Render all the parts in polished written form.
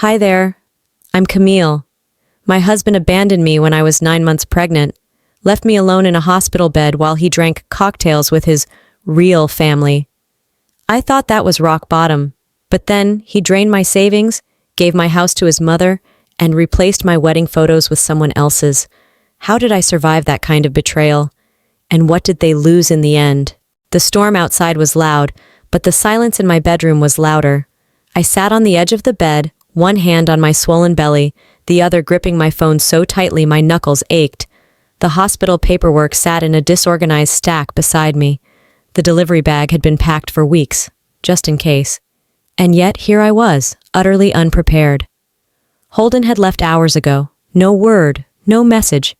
Hi there. I'm Camille. My husband abandoned me when I was 9 months pregnant, left me alone in a hospital bed while he drank cocktails with his real family. I thought that was rock bottom, but then he drained my savings, gave my house to his mother, and replaced my wedding photos with someone else's. How did I survive that kind of betrayal? And what did they lose in the end? The storm outside was loud, but the silence in my bedroom was louder. I sat on the edge of the bed, one hand on my swollen belly, the other gripping my phone so tightly my knuckles ached. The hospital paperwork sat in a disorganized stack beside me. The delivery bag had been packed for weeks, just in case. And yet here I was, utterly unprepared. Holden had left hours ago. No word, no message.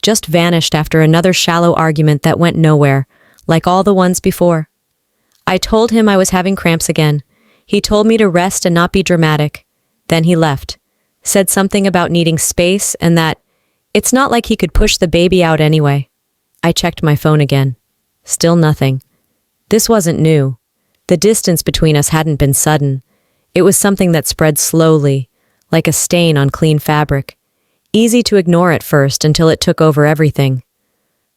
Just vanished after another shallow argument that went nowhere, like all the ones before. I told him I was having cramps again. He told me to rest and not be dramatic. Then he left. Said something about needing space and that it's not like he could push the baby out anyway. I checked my phone again. Still nothing. This wasn't new. The distance between us hadn't been sudden. It was something that spread slowly, like a stain on clean fabric. Easy to ignore at first until it took over everything.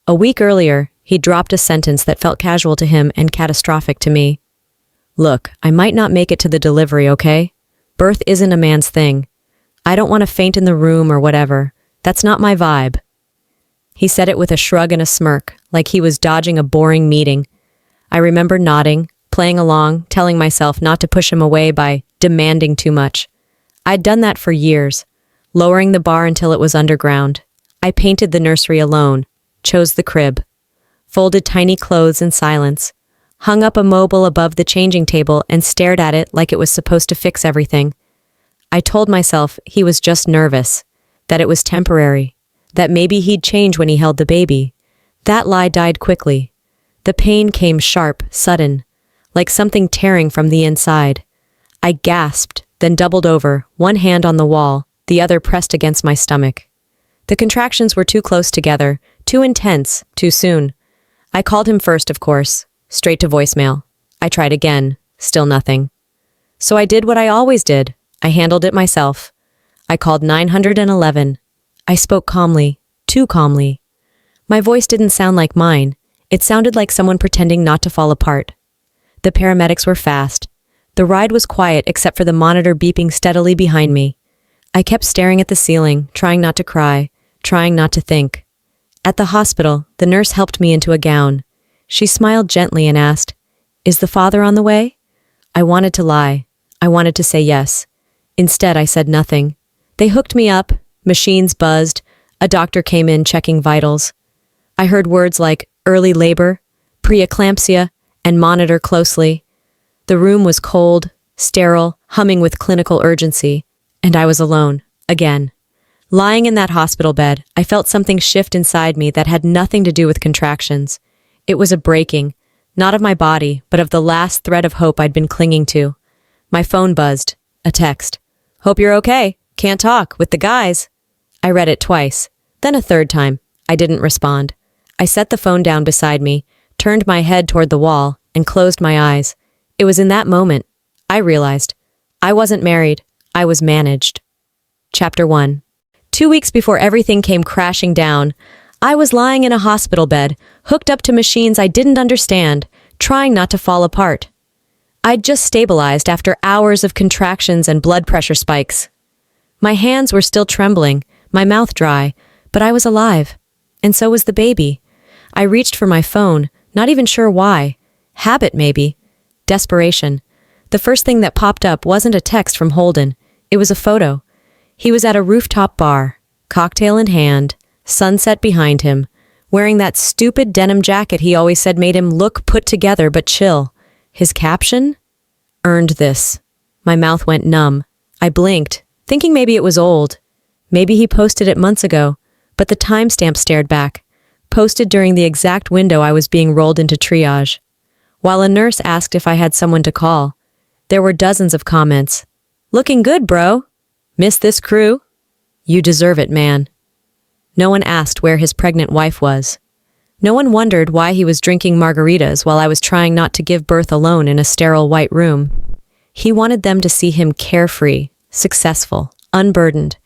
A week earlier, he dropped a sentence that felt casual to him and catastrophic to me. Look, I might not make it to the delivery, okay? Birth isn't a man's thing. I don't want to faint in the room or whatever. That's not my vibe. He said it with a shrug and a smirk, like he was dodging a boring meeting. I remember nodding, playing along, telling myself not to push him away by demanding too much. I'd done that for years, lowering the bar until it was underground. I painted the nursery alone, chose the crib, folded tiny clothes in silence, hung up a mobile above the changing table and stared at it like it was supposed to fix everything. I told myself he was just nervous, that it was temporary, that maybe he'd change when he held the baby. That lie died quickly. The pain came sharp, sudden, like something tearing from the inside. I gasped, then doubled over, one hand on the wall, the other pressed against my stomach. The contractions were too close together, too intense, too soon. I called him first, of course. Straight to voicemail. I tried again. Still nothing. So I did what I always did. I handled it myself. I called 911. I spoke calmly. Too calmly. My voice didn't sound like mine. It sounded like someone pretending not to fall apart. The paramedics were fast. The ride was quiet except for the monitor beeping steadily behind me. I kept staring at the ceiling, trying not to cry, trying not to think. At the hospital, the nurse helped me into a gown. She smiled gently and asked, "Is the father on the way?" I wanted to lie. I wanted to say yes. Instead, I said nothing. They hooked me up, machines buzzed, a doctor came in checking vitals. I heard words like early labor, preeclampsia, and monitor closely. The room was cold, sterile, humming with clinical urgency, and I was alone, again. Lying in that hospital bed, I felt something shift inside me that had nothing to do with contractions. It was a breaking, not of my body, but of the last thread of hope I'd been clinging to. My phone buzzed. A text. "Hope you're okay. Can't talk. With the guys." I read it twice, then a third time. I didn't respond. I set the phone down beside me, turned my head toward the wall, and closed my eyes. It was in that moment I realized I wasn't married. I was managed. Chapter 1. 2 weeks before everything came crashing down, I was lying in a hospital bed, hooked up to machines I didn't understand, trying not to fall apart. I'd just stabilized after hours of contractions and blood pressure spikes. My hands were still trembling, my mouth dry, but I was alive. And so was the baby. I reached for my phone, not even sure why. Habit, maybe. Desperation. The first thing that popped up wasn't a text from Holden. It was a photo. He was at a rooftop bar, cocktail in hand, sunset behind him, wearing that stupid denim jacket he always said made him look put together but chill. His caption? "Earned this." My mouth went numb. I blinked, thinking maybe it was old. Maybe he posted it months ago, but the timestamp stared back. Posted during the exact window I was being rolled into triage. While a nurse asked if I had someone to call, there were dozens of comments. "Looking good, bro. Miss this crew? You deserve it, man." No one asked where his pregnant wife was. No one wondered why he was drinking margaritas while I was trying not to give birth alone in a sterile white room. He wanted them to see him carefree, successful, unburdened.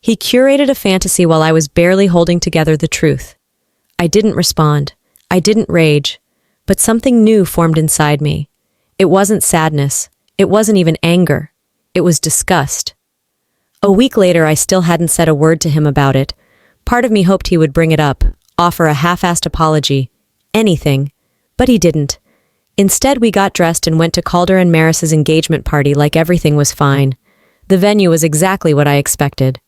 He curated a fantasy while I was barely holding together the truth. I didn't respond. I didn't rage. But something new formed inside me. It wasn't sadness. It wasn't even anger. It was disgust. A week later, I still hadn't said a word to him about it. Part of me hoped he would bring it up, offer a half-assed apology, anything. But he didn't. Instead, we got dressed and went to Calder and Maris's engagement party like everything was fine. The venue was exactly what I expected.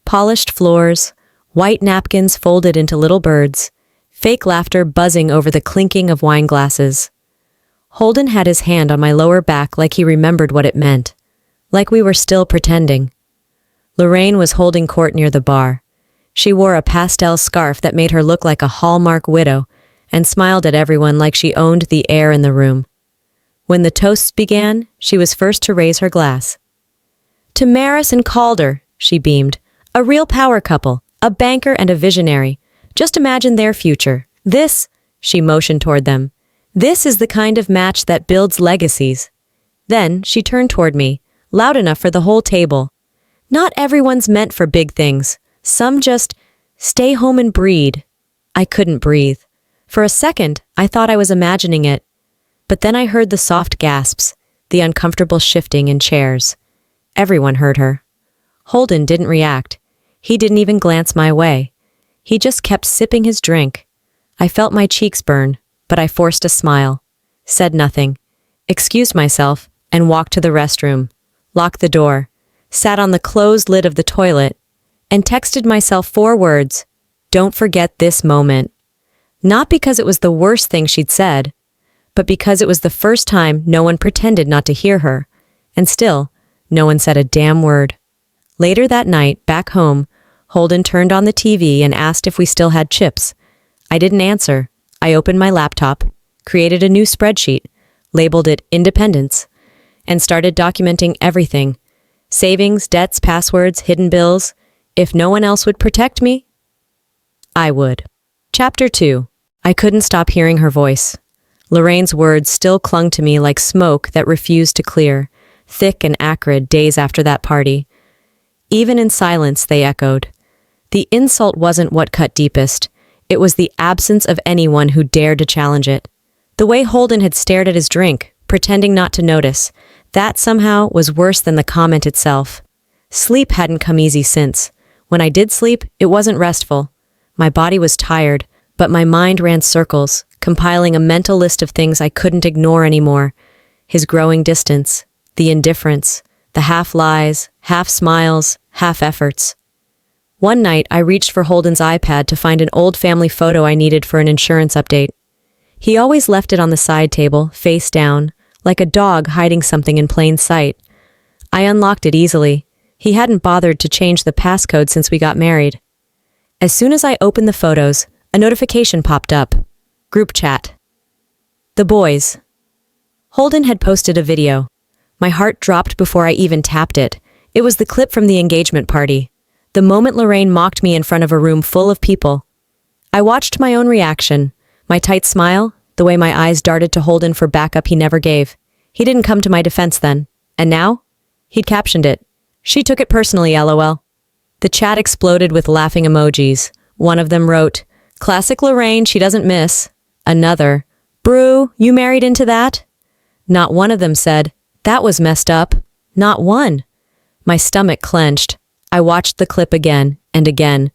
Polished floors, white napkins folded into little birds, fake laughter buzzing over the clinking of wine glasses. Holden had his hand on my lower back like he remembered what it meant. Like we were still pretending. Lorraine was holding court near the bar. She wore a pastel scarf that made her look like a Hallmark widow and smiled at everyone like she owned the air in the room. When the toasts began, she was first to raise her glass. "To Maris and Calder," she beamed. "A real power couple, a banker and a visionary. Just imagine their future. This," she motioned toward them, "this is the kind of match that builds legacies." Then she turned toward me, loud enough for the whole table. "Not everyone's meant for big things. Some just stay home and breed." I couldn't breathe. For a second, I thought I was imagining it. But then I heard the soft gasps, the uncomfortable shifting in chairs. Everyone heard her. Holden didn't react. He didn't even glance my way. He just kept sipping his drink. I felt my cheeks burn, but I forced a smile, said nothing, excused myself, and walked to the restroom, locked the door, sat on the closed lid of the toilet, and texted myself 4 words, "Don't forget this moment." Not because it was the worst thing she'd said, but because it was the first time no one pretended not to hear her, and still, no one said a damn word. Later that night, back home, Holden turned on the TV and asked if we still had chips. I didn't answer. I opened my laptop, created a new spreadsheet, labeled it Independence, and started documenting everything. Savings, debts, passwords, hidden bills. If no one else would protect me, I would. Chapter 2. I couldn't stop hearing her voice. Lorraine's words still clung to me like smoke that refused to clear, thick and acrid days after that party. Even in silence, they echoed. The insult wasn't what cut deepest. It was the absence of anyone who dared to challenge it. The way Holden had stared at his drink, pretending not to notice, that somehow was worse than the comment itself. Sleep hadn't come easy since. When I did sleep, it wasn't restful. My body was tired, but my mind ran circles, compiling a mental list of things I couldn't ignore anymore. His growing distance, the indifference, the half-lies, half-smiles, half-efforts. One night, I reached for Holden's iPad to find an old family photo I needed for an insurance update. He always left it on the side table, face down, like a dog hiding something in plain sight. I unlocked it easily. He hadn't bothered to change the passcode since we got married. As soon as I opened the photos, a notification popped up. Group chat. The boys. Holden had posted a video. My heart dropped before I even tapped it. It was the clip from the engagement party. The moment Lorraine mocked me in front of a room full of people. I watched my own reaction. My tight smile, the way my eyes darted to Holden for backup he never gave. He didn't come to my defense then. And now? He'd captioned it. "She took it personally, LOL." The chat exploded with laughing emojis. One of them wrote, "Classic Lorraine, she doesn't miss." Another, "Brew, you married into that?" Not one of them said, "That was messed up." Not one. My stomach clenched. I watched the clip again and again,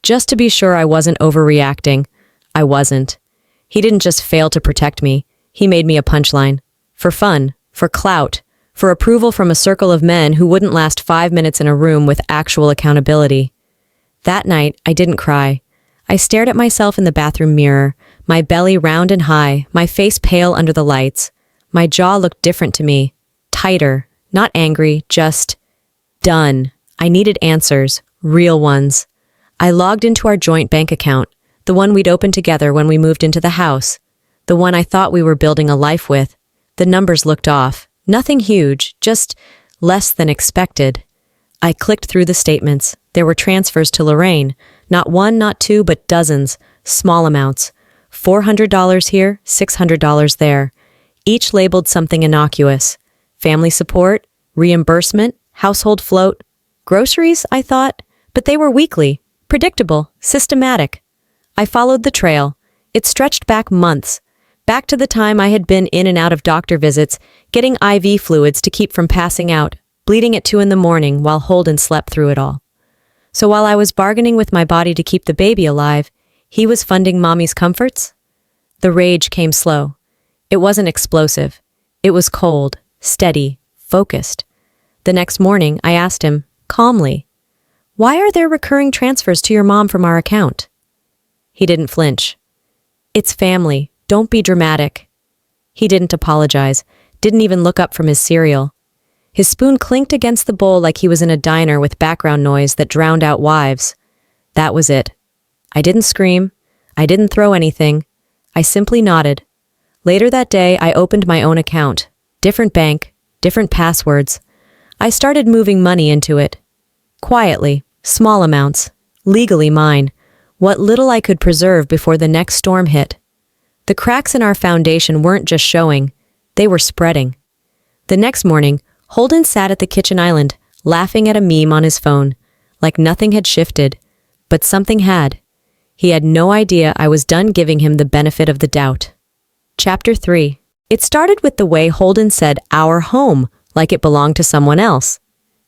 just to be sure I wasn't overreacting. I wasn't. He didn't just fail to protect me. He made me a punchline. For fun, for clout, for approval from a circle of men who wouldn't last 5 minutes in a room with actual accountability. That night, I didn't cry. I stared at myself in the bathroom mirror, my belly round and high, my face pale under the lights. My jaw looked different to me. Tighter, not angry, just done. I needed answers, real ones. I logged into our joint bank account, the one we'd opened together when we moved into the house, the one I thought we were building a life with. The numbers looked off. Nothing huge, just less than expected. I clicked through the statements. There were transfers to Lorraine. Not one, not two, but dozens. Small amounts. $400 here, $600 there. Each labeled something innocuous. Family support, reimbursement, household float. Groceries, I thought, but they were weekly, predictable, systematic. I followed the trail. It stretched back months, back to the time I had been in and out of doctor visits, getting IV fluids to keep from passing out, bleeding at 2 a.m. while Holden slept through it all. So while I was bargaining with my body to keep the baby alive, he was funding mommy's comforts? The rage came slow. It wasn't explosive. It was cold, steady, focused. The next morning, I asked him, calmly, "Why are there recurring transfers to your mom from our account?" He didn't flinch. "It's family. Don't be dramatic." He didn't apologize, didn't even look up from his cereal. His spoon clinked against the bowl like he was in a diner with background noise that drowned out wives. That was it. I didn't scream. I didn't throw anything. I simply nodded. Later that day, I opened my own account. Different bank, different passwords. I started moving money into it. Quietly, small amounts, legally mine, what little I could preserve before the next storm hit. The cracks in our foundation weren't just showing, they were spreading. The next morning, Holden sat at the kitchen island, laughing at a meme on his phone, like nothing had shifted, but something had. He had no idea I was done giving him the benefit of the doubt. Chapter 3. It started with the way Holden said "our home," like it belonged to someone else.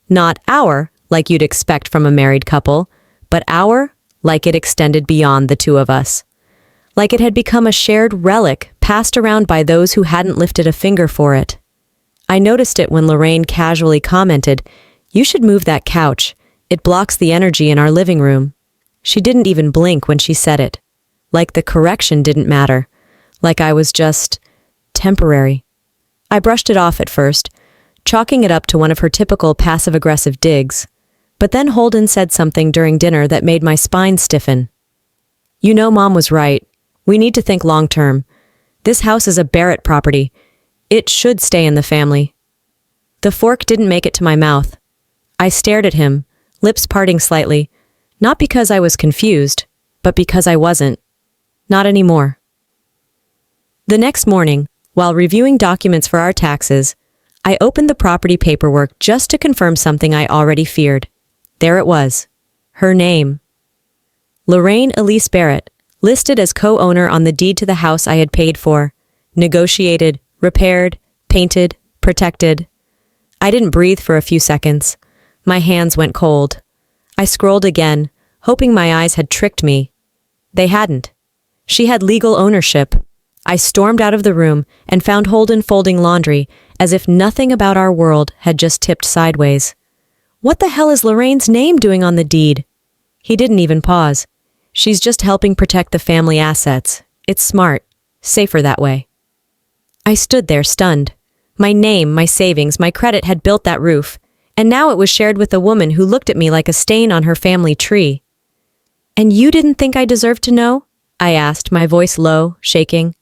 Not "our," like you'd expect from a married couple, but "our," like it extended beyond the two of us. Like it had become a shared relic passed around by those who hadn't lifted a finger for it. I noticed it when Lorraine casually commented, "You should move that couch. It blocks the energy in our living room." She didn't even blink when she said it. Like the correction didn't matter. Like I was just temporary. I brushed it off at first, chalking it up to one of her typical passive-aggressive digs. But then Holden said something during dinner that made my spine stiffen. "You know, Mom was right. We need to think long-term. This house is a Barrett property. It should stay in the family." The fork didn't make it to my mouth. I stared at him, lips parting slightly, not because I was confused, but because I wasn't. Not anymore. The next morning, while reviewing documents for our taxes, I opened the property paperwork just to confirm something I already feared. There it was. Her name. Lorraine Elise Barrett, listed as co-owner on the deed to the house I had paid for, negotiated, repaired, painted, protected. I didn't breathe for a few seconds. My hands went cold. I scrolled again, hoping my eyes had tricked me. They hadn't. She had legal ownership. I stormed out of the room and found Holden folding laundry, as if nothing about our world had just tipped sideways. "What the hell is Lorraine's name doing on the deed?" He didn't even pause. "She's just helping protect the family assets. It's smart. Safer that way." I stood there stunned. My name, my savings, my credit had built that roof, and now it was shared with a woman who looked at me like a stain on her family tree. "And you didn't think I deserved to know?" I asked, my voice low, shaking.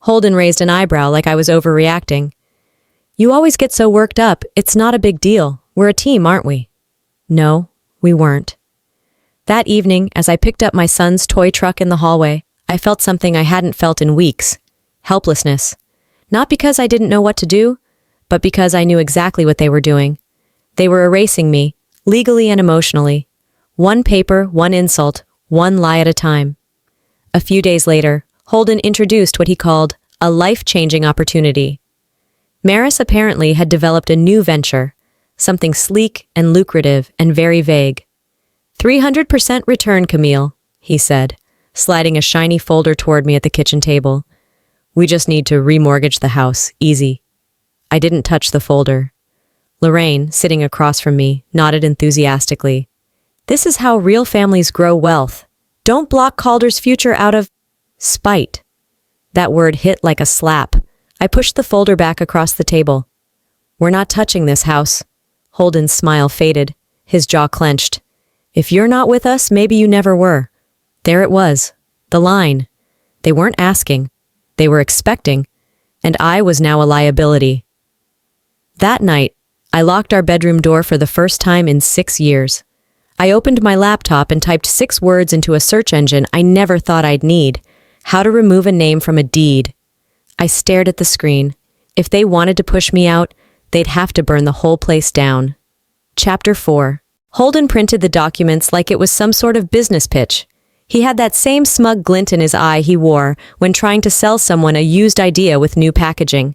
Holden raised an eyebrow like I was overreacting. "You always get so worked up. It's not a big deal. We're a team, aren't we?" No, we weren't. That evening, as I picked up my son's toy truck in the hallway, I felt something I hadn't felt in weeks. Helplessness. Not because I didn't know what to do, but because I knew exactly what they were doing. They were erasing me, legally and emotionally. One paper, one insult, one lie at a time. A few days later, Holden introduced what he called a life-changing opportunity. Maris apparently had developed a new venture, something sleek and lucrative and very vague. 300% return, Camille, he said, sliding a shiny folder toward me at the kitchen table. "We just need to remortgage the house, easy." I didn't touch the folder. Lorraine, sitting across from me, nodded enthusiastically. "This is how real families grow wealth. Don't block Calder's future out of spite." That word hit like a slap. I pushed the folder back across the table. "We're not touching this house." Holden's smile faded, his jaw clenched. "If you're not with us, maybe you never were." There it was, the line. They weren't asking. They were expecting, and I was now a liability. That night, I locked our bedroom door for the first time in 6 years. I opened my laptop and typed 6 words into a search engine I never thought I'd need. How to remove a name from a deed. I stared at the screen. If they wanted to push me out, they'd have to burn the whole place down. Chapter 4. Holden printed the documents like it was some sort of business pitch. He had that same smug glint in his eye he wore when trying to sell someone a used idea with new packaging.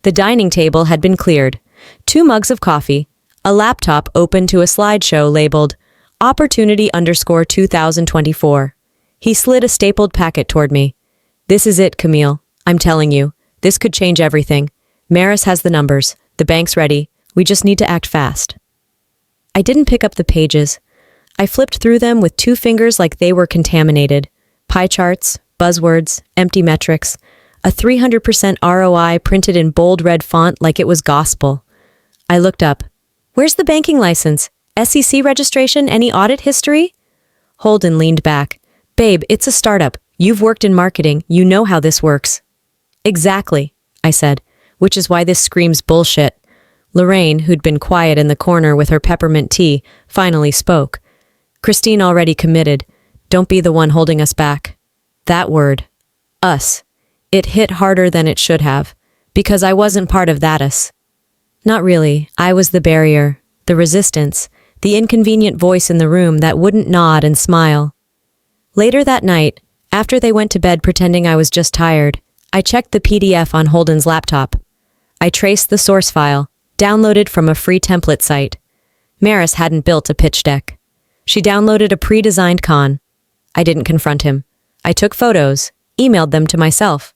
The dining table had been cleared. 2 mugs of coffee, a laptop open to a slideshow labeled Opportunity_2024. He slid a stapled packet toward me. This is it, Camille. I'm telling you. This could change everything. Maris has the numbers. The bank's ready. We just need to act fast. I didn't pick up the pages. I flipped through them with 2 fingers like they were contaminated. Pie charts, buzzwords, empty metrics, a 300% ROI printed in bold red font like it was gospel. I looked up. Where's the banking license? SEC registration? Any audit history? Holden leaned back. Babe, it's a startup. You've worked in marketing. You know how this works. Exactly, I said, which is why this screams bullshit. Lorraine, who'd been quiet in the corner with her peppermint tea, finally spoke. Christine already committed. Don't be the one holding us back. That word. Us. It hit harder than it should have, because I wasn't part of that us. Not really. I was the barrier, the resistance, the inconvenient voice in the room that wouldn't nod and smile. Later that night, after they went to bed pretending I was just tired, I checked the PDF on Holden's laptop. I traced the source file, downloaded from a free template site. Maris hadn't built a pitch deck. She downloaded a pre-designed con. I didn't confront him. I took photos, emailed them to myself.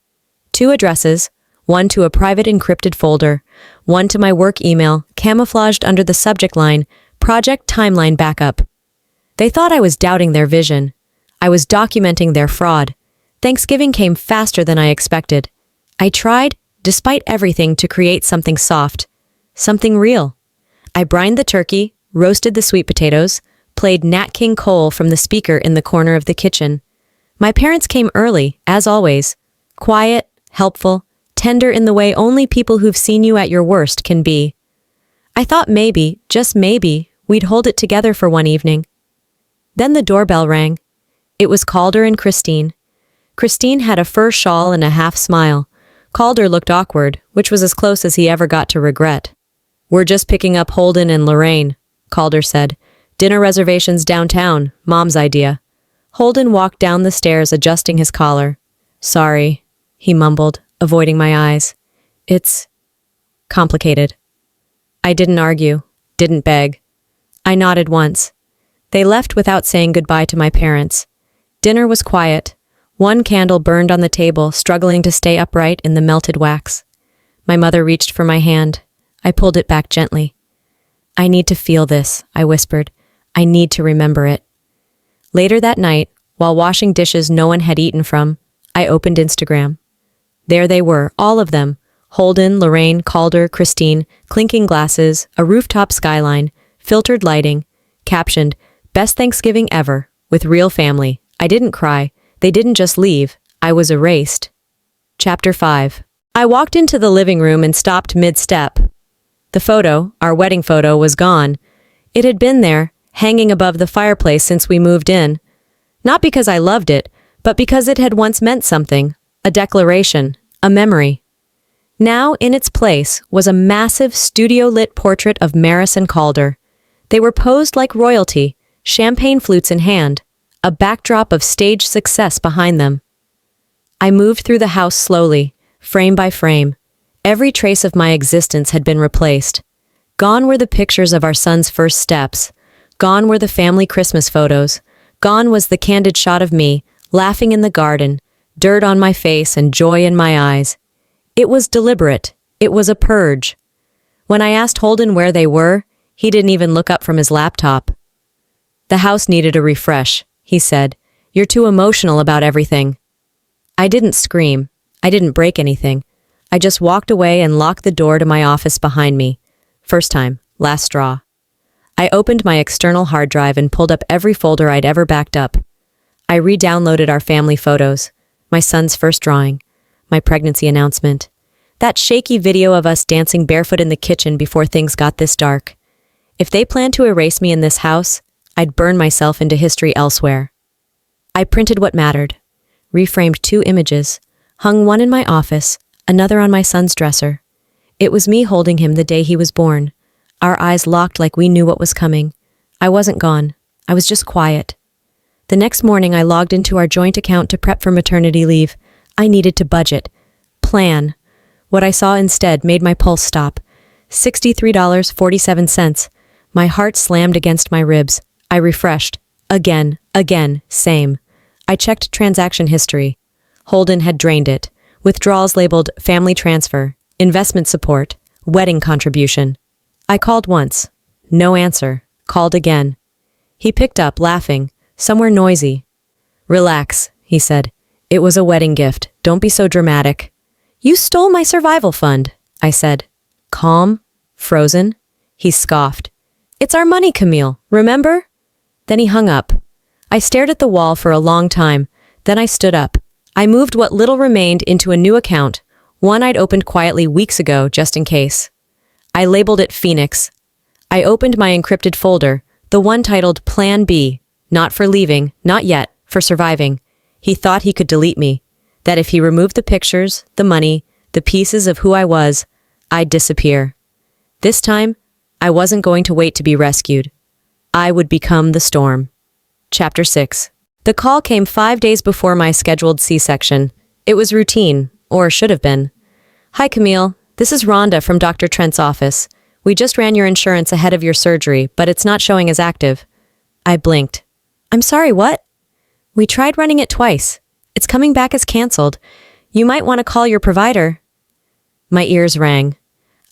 2 addresses, one to a private encrypted folder, one to my work email, camouflaged under the subject line, Project Timeline Backup. They thought I was doubting their vision. I was documenting their fraud. Thanksgiving came faster than I expected. I tried, despite everything, to create something soft, something real. I brined the turkey, roasted the sweet potatoes, played Nat King Cole from the speaker in the corner of the kitchen. My parents came early, as always. Quiet, helpful, tender in the way only people who've seen you at your worst can be. I thought maybe, just maybe, we'd hold it together for one evening. Then the doorbell rang. It was Calder and Christine. Christine had a fur shawl and a half smile. Calder looked awkward, which was as close as he ever got to regret. We're just picking up Holden and Lorraine, Calder said. Dinner reservations downtown, Mom's idea. Holden walked down the stairs adjusting his collar. Sorry, he mumbled, avoiding my eyes. It's complicated. I didn't argue, didn't beg. I nodded once. They left without saying goodbye to my parents. Dinner was quiet. 1 candle burned on the table, struggling to stay upright in the melted wax. My mother reached for my hand. I pulled it back gently. I need to feel this, I whispered. I need to remember it. Later that night, while washing dishes no one had eaten from, I opened Instagram. There they were, all of them. Holden, Lorraine, Calder, Christine, clinking glasses, a rooftop skyline, filtered lighting, captioned, Best Thanksgiving ever, with real family. I didn't cry. They didn't just leave. I was erased. Chapter 5. I walked into the living room and stopped mid-step. The photo, our wedding photo, was gone. It had been there, hanging above the fireplace since we moved in. Not because I loved it, but because it had once meant something, a declaration, a memory. Now, in its place, was a massive studio-lit portrait of Maris and Calder. They were posed like royalty, champagne flutes in hand, a backdrop of stage success behind them. I moved through the house slowly, frame by frame. Every trace of my existence had been replaced. Gone were the pictures of our son's first steps. Gone were the family Christmas photos. Gone was the candid shot of me, laughing in the garden, dirt on my face and joy in my eyes. It was deliberate. It was a purge. When I asked Holden where they were, he didn't even look up from his laptop. The house needed a refresh, he said. You're too emotional about everything. I didn't scream. I didn't break anything. I just walked away and locked the door to my office behind me. First time, last straw. I opened my external hard drive and pulled up every folder I'd ever backed up. I re-downloaded our family photos, my son's first drawing, my pregnancy announcement, that shaky video of us dancing barefoot in the kitchen before things got this dark. If they planned to erase me in this house, I'd burn myself into history elsewhere. I printed what mattered, reframed 2 images, hung one in my office, another on my son's dresser. It was me holding him the day he was born, Our eyes locked like we knew what was coming. I wasn't gone. I was just quiet. The next morning, I logged into our joint account to prep for maternity leave. I needed to budget. Plan. What I saw instead made my pulse stop. $63.47. My heart slammed against my ribs. I refreshed. Again, same. I checked transaction history. Holden had drained it. Withdrawals labeled family transfer, investment support, wedding contribution. I called once. No answer. Called again. He picked up, laughing. Somewhere noisy. Relax, he said. It was a wedding gift. Don't be so dramatic. You stole my survival fund, I said. Calm? Frozen? He scoffed. It's our money, Camille, remember? Then he hung up. I stared at the wall for a long time. Then I stood up. I moved what little remained into a new account, one I'd opened quietly weeks ago, just in case. I labeled it Phoenix. I opened my encrypted folder, the one titled Plan B, not for leaving, not yet, for surviving. He thought he could delete me, that if he removed the pictures, the money, the pieces of who I was, I'd disappear. This time, I wasn't going to wait to be rescued. I would become the storm. Chapter 6. The call came 5 days before my scheduled C-section. It was routine, or should have been. Hi, Camille. This is Rhonda from Dr. Trent's office. We just ran your insurance ahead of your surgery, but it's not showing as active. I blinked. I'm sorry, what? We tried running it twice. It's coming back as canceled. You might want to call your provider. My ears rang.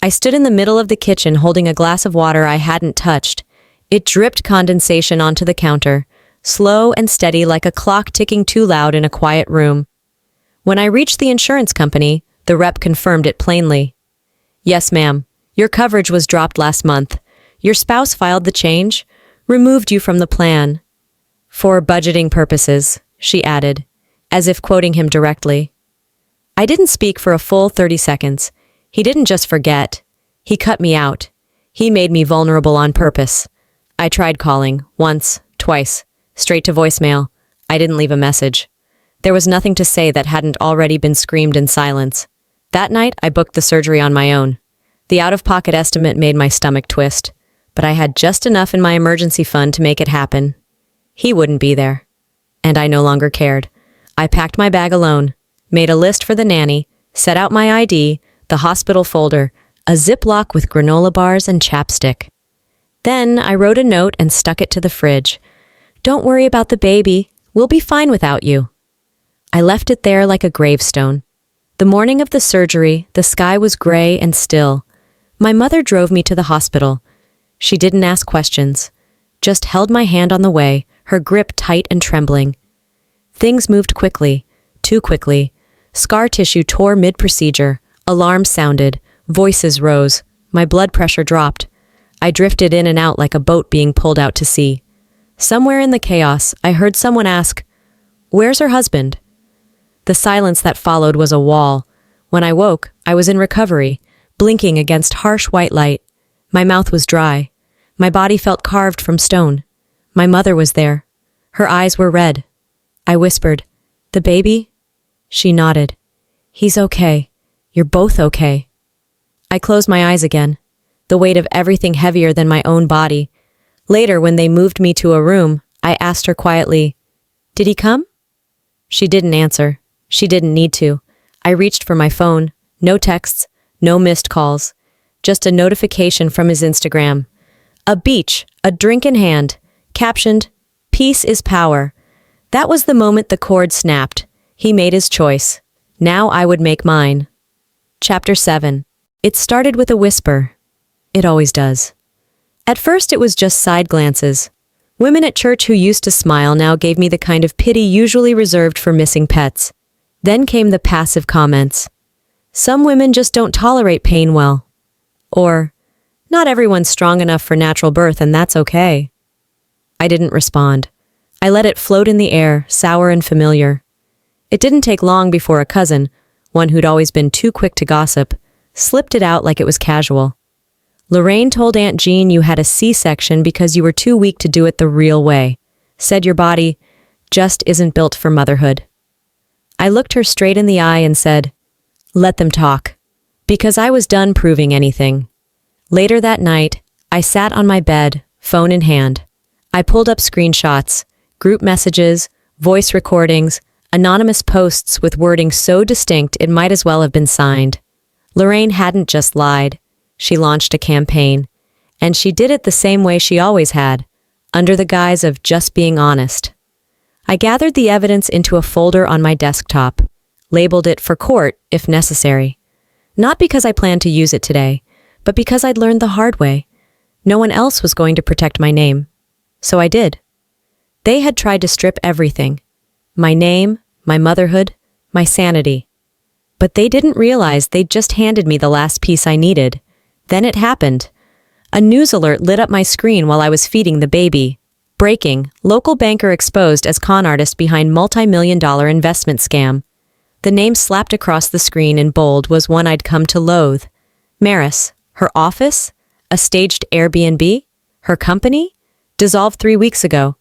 I stood in the middle of the kitchen holding a glass of water I hadn't touched. It dripped condensation onto the counter, slow and steady like a clock ticking too loud in a quiet room. When I reached the insurance company, the rep confirmed it plainly. Yes, ma'am. Your coverage was dropped last month. Your spouse filed the change, removed you from the plan. For budgeting purposes, she added, as if quoting him directly. I didn't speak for a full 30 seconds. He didn't just forget. He cut me out. He made me vulnerable on purpose. I tried calling, once, twice, straight to voicemail. I didn't leave a message. There was nothing to say that hadn't already been screamed in silence. That night, I booked the surgery on my own. The out-of-pocket estimate made my stomach twist, but I had just enough in my emergency fund to make it happen. He wouldn't be there. And I no longer cared. I packed my bag alone, made a list for the nanny, set out my ID, the hospital folder, a Ziploc with granola bars and chapstick. Then I wrote a note and stuck it to the fridge. Don't worry about the baby. We'll be fine without you. I left it there like a gravestone. The morning of the surgery, the sky was gray and still. My mother drove me to the hospital. She didn't ask questions, just held my hand on the way, her grip tight and trembling. Things moved quickly, too quickly. Scar tissue tore mid-procedure. Alarms sounded. Voices rose. My blood pressure dropped. I drifted in and out like a boat being pulled out to sea. Somewhere in the chaos, I heard someone ask, "Where's her husband?" The silence that followed was a wall. When I woke, I was in recovery, blinking against harsh white light. My mouth was dry. My body felt carved from stone. My mother was there. Her eyes were red. I whispered, "The baby?" She nodded. "He's okay. You're both okay." I closed my eyes again, the weight of everything heavier than my own body. Later, when they moved me to a room, I asked her quietly, "Did he come?" She didn't answer. She didn't need to. I reached for my phone. No texts, no missed calls. Just a notification from his Instagram. A beach, a drink in hand, captioned, "Peace is power." That was the moment the cord snapped. He made his choice. Now I would make mine. Chapter 7. It started with a whisper. It always does. At first it was just side glances. Women at church who used to smile now gave me the kind of pity usually reserved for missing pets. Then came the passive comments. Some women just don't tolerate pain well. Or, not everyone's strong enough for natural birth and that's okay. I didn't respond. I let it float in the air, sour and familiar. It didn't take long before a cousin, one who'd always been too quick to gossip, slipped it out like it was casual. Lorraine told Aunt Jean you had a C-section because you were too weak to do it the real way. Said your body just isn't built for motherhood. I looked her straight in the eye and said, "Let them talk." Because I was done proving anything. Later that night, I sat on my bed, phone in hand. I pulled up screenshots, group messages, voice recordings, anonymous posts with wording so distinct it might as well have been signed. Lorraine hadn't just lied. She launched a campaign. And she did it the same way she always had, under the guise of just being honest. I gathered the evidence into a folder on my desktop, labeled it for court if necessary. Not because I planned to use it today, but because I'd learned the hard way. No one else was going to protect my name. So I did. They had tried to strip everything. My name, my motherhood, my sanity. But they didn't realize they'd just handed me the last piece I needed. Then it happened. A news alert lit up my screen while I was feeding the baby. Breaking, local banker exposed as con artist behind multi-million-dollar investment scam. The name slapped across the screen in bold was one I'd come to loathe. Maris, her office, a staged Airbnb, her company, dissolved 3 weeks ago.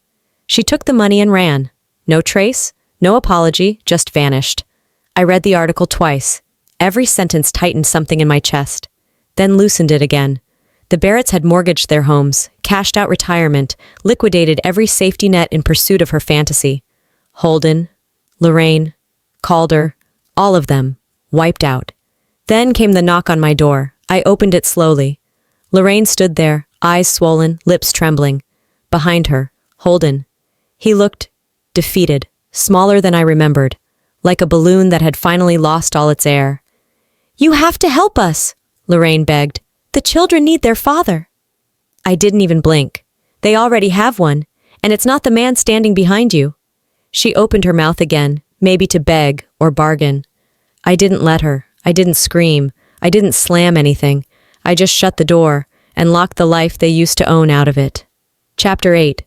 She took the money and ran. No trace, no apology, just vanished. I read the article twice. Every sentence tightened something in my chest, then loosened it again. The Barretts had mortgaged their homes, cashed out retirement, liquidated every safety net in pursuit of her fantasy. Holden, Lorraine, Calder, all of them, wiped out. Then came the knock on my door. I opened it slowly. Lorraine stood there, eyes swollen, lips trembling. Behind her, Holden. He looked defeated, smaller than I remembered, like a balloon that had finally lost all its air. "You have to help us," Lorraine begged. "The children need their father." I didn't even blink. "They already have one, and it's not the man standing behind you." She opened her mouth again, maybe to beg or bargain. I didn't let her. I didn't scream. I didn't slam anything. I just shut the door and locked the life they used to own out of it. Chapter 8.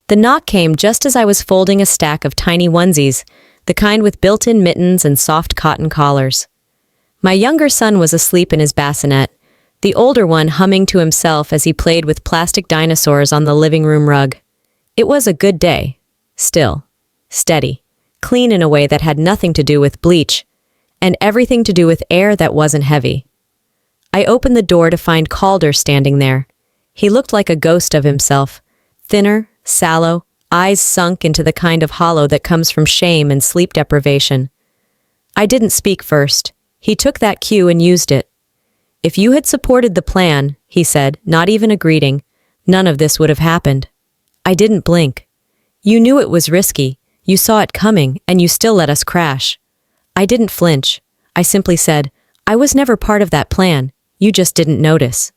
The knock came just as I was folding a stack of tiny onesies, the kind with built-in mittens and soft cotton collars. My younger son was asleep in his bassinet, the older one humming to himself as he played with plastic dinosaurs on the living room rug. It was a good day. Still. Steady. Clean in a way that had nothing to do with bleach, and everything to do with air that wasn't heavy. I opened the door to find Calder standing there. He looked like a ghost of himself. Thinner, sallow, eyes sunk into the kind of hollow that comes from shame and sleep deprivation. I didn't speak first. He took that cue and used it. "If you had supported the plan," he said, not even a greeting, "none of this would have happened." I didn't blink. "You knew it was risky. You saw it coming, and you still let us crash." I didn't flinch. I simply said, "I was never part of that plan. You just didn't notice."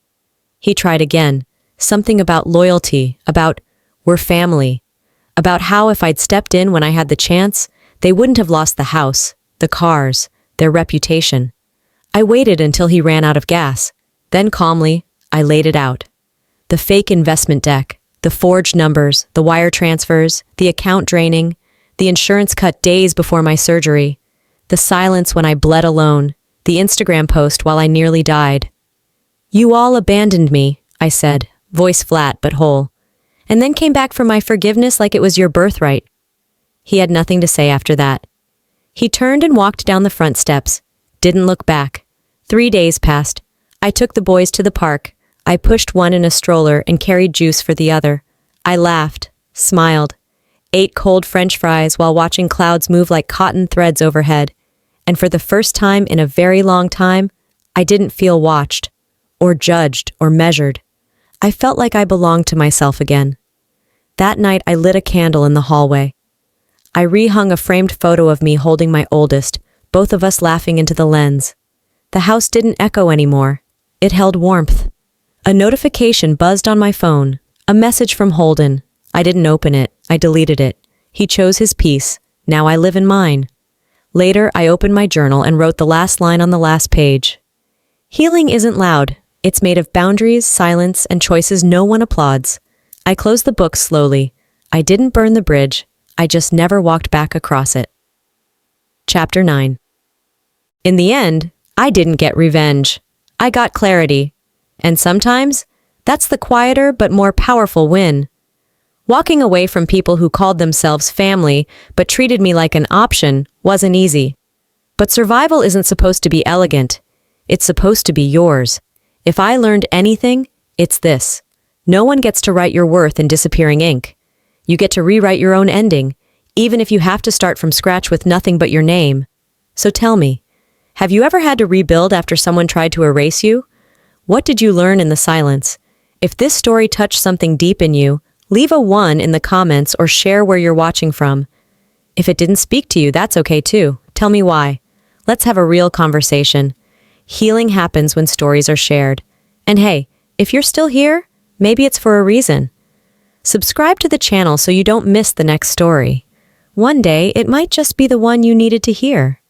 He tried again. Something about loyalty, about we're family, about how if I'd stepped in when I had the chance, they wouldn't have lost the house, the cars, their reputation. I waited until he ran out of gas. Then calmly, I laid it out. The fake investment deck, the forged numbers, the wire transfers, the account draining, the insurance cut days before my surgery, the silence when I bled alone, the Instagram post while I nearly died. "You all abandoned me," I said, voice flat but whole, "and then came back for my forgiveness like it was your birthright." He had nothing to say after that. He turned and walked down the front steps, didn't look back. 3 days passed. I took the boys to the park. I pushed one in a stroller and carried juice for the other. I laughed, smiled, ate cold French fries while watching clouds move like cotton threads overhead. And for the first time in a very long time, I didn't feel watched, or judged, or measured. I felt like I belonged to myself again. That night I lit a candle in the hallway. I rehung a framed photo of me holding my oldest, both of us laughing into the lens. The house didn't echo anymore. It held warmth. A notification buzzed on my phone. A message from Holden. I didn't open it. I deleted it. He chose his peace. Now I live in mine. Later, I opened my journal and wrote the last line on the last page. "Healing isn't loud. It's made of boundaries, silence, and choices no one applauds." I closed the book slowly. I didn't burn the bridge. I just never walked back across it. Chapter 9. In the end, I didn't get revenge. I got clarity. And sometimes, that's the quieter but more powerful win. Walking away from people who called themselves family but treated me like an option wasn't easy. But survival isn't supposed to be elegant. It's supposed to be yours. If I learned anything, it's this. No one gets to write your worth in disappearing ink. You get to rewrite your own ending, even if you have to start from scratch with nothing but your name. So tell me, have you ever had to rebuild after someone tried to erase you? What did you learn in the silence? If this story touched something deep in you, leave a 1 in the comments or share where you're watching from. If it didn't speak to you, that's okay too. Tell me why. Let's have a real conversation. Healing happens when stories are shared. And hey, if you're still here, maybe it's for a reason. Subscribe to the channel so you don't miss the next story. One day, it might just be the one you needed to hear.